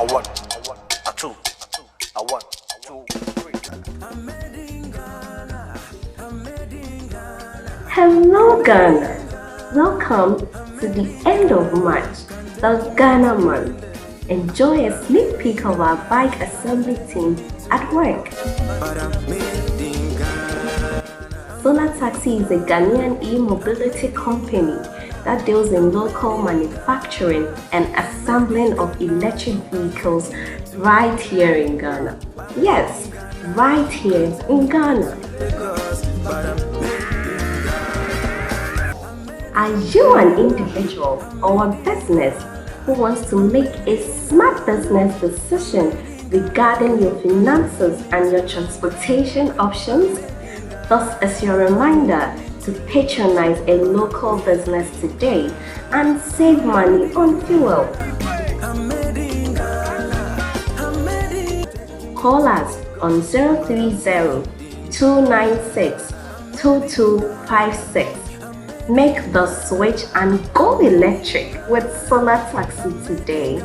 one, a two, a one, two, three. Hello Ghana! Welcome to the end of March, the Ghana month. Enjoy a sneak peek of our bike assembly team at work. SolarTaxi is a Ghanaian e-mobility company that deals in local manufacturing and assembling of electric vehicles right here in Ghana. Yes, right here in Ghana. Are you an individual or a business who wants to make a smart business decision regarding your finances and your transportation options? Thus is your reminder to patronize a local business today and save money on fuel. Call us on 030-296-2256. Make the switch and go electric with SolarTaxi today.